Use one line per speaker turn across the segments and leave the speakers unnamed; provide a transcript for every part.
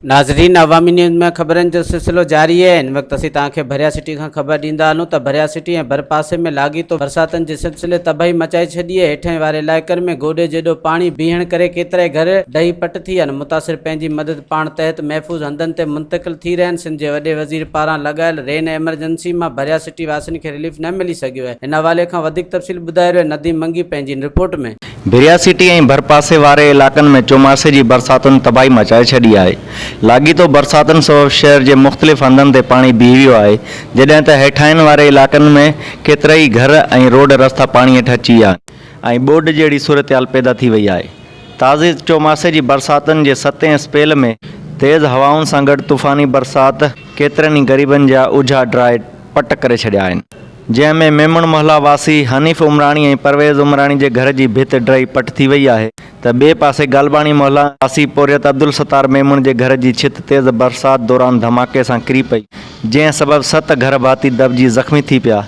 नाज़रीन, अवामी न्यूज़ में खबरन जो सिलसिलो जारी है। इन वक्त असीं तव्हांखे भरिया सिटी का खबर ॾींदा हलूं त भरिया सिटी ऐं भरपासे में लाॻीतो बरसातनि जे सिलसिले तबाही मचाए छॾी आहे। हेठें वारे इलाइक़नि में गोॾे जेॾो पाणी बीहण करे केतिराई घर ॾही पट थी आहिनि। मुतासिर पंहिंजी मदद पाण तहत महफ़ूज़ हंधनि ते मुंतक़िल थी रहिया आहिनि। सिंध जे वॾे वज़ीर पारां लॻायल रेन एमरजेंसी मां भरिया सिटी वासियुनि खे रिलीफ न मिली सघियो आहे। इन हवाले खां वधीक तफ़सील ॿुधाए रहियो आहे नदीम मंगी पंहिंजी रिपोर्ट में।
भरिया सिटी ऐं भरपासे वारे इलाक़नि में चौमासे जी बरसातुनि तबाही मचाए छॾी आहे। लाॻीतो बरसातुनि सबबि शहर जे मुख़्तलिफ़ हंधनि ते पाणी बीह वियो आहे, जॾहिं त हेठाहिनि वारे इलाक़नि में केतिराई घर ऐं रोड रस्ता पाणी हेठि अची विया आहिनि ऐं ॿोॾि जहिड़ी सूरत पैदा थी वई आहे। ताज़े चौमासे जी बरसातुनि जे सतें स्पेल में तेज़ हवाउनि सां गॾु तूफ़ानी बरसात केतिरनि ई ग़रीबनि जा उझा ड्राए पट करे छॾिया आहिनि, जंहिंमें मेमण मोहल्ला वासी हनीफ़ उमराणी ऐं परवेज़ उमराणी जे घर जी भित ड्राई पट थी वई आहे त ॿिए पासे गालबाणी मोहल्ला वासी पोरियत अब्दुल सत्तार मेमण जे घर जी छित तेज़ बरसात दौरान धमाके सां किरी पई, जंहिं सबबि 7 घर भाती दॿिजी ज़ख़्मी थी पिया,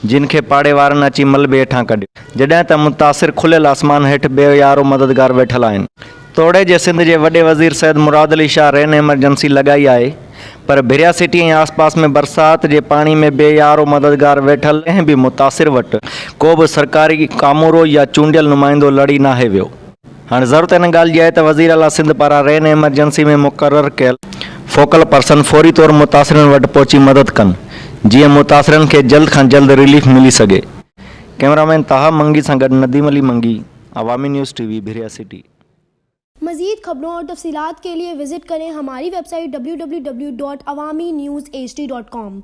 जिन खे पाड़े वारनि अची मलबे हेठां कढियो, जॾहिं त मुतासिर खुलियल आसमान हेठि बेयारो मददगार वेठल आहिनि। तोड़े जे सिंध जे वॾे वज़ीर सैयद मुराद अली शाह रेन एमरजेंसी लॻाई आहे, पर भरिया सिटी ऐं आसपास में बरसात जे पाणी में बेयारो मददगार वेठल कंहिं बि मुतासिर वटि को बि सरकारी कामूरो या चूंडियल नुमाइंदो लड़ी नाहे वियो। हाणे ज़रूरत इन ॻाल्हि जी आहे त वज़ीर आला सिंध पारां रेन एमरजेंसी में मुक़ररु कयल फोकल पर्सन फौरी तौर मुतासिरनि वटि पहुची मदद कनि, जीअं मुतासिरनि खे जल्द खां जल्द रिलीफ मिली सघे। कैमरामैन ताहा मंगी सां गॾु नदीम अली मंगी, अवामी न्यूज़ टीवी, भरिया सिटी।
मज़ीद खबरों और तफसीलात के लिए विजिट करें हमारी वेबसाइट www.awamiNewsHD.com।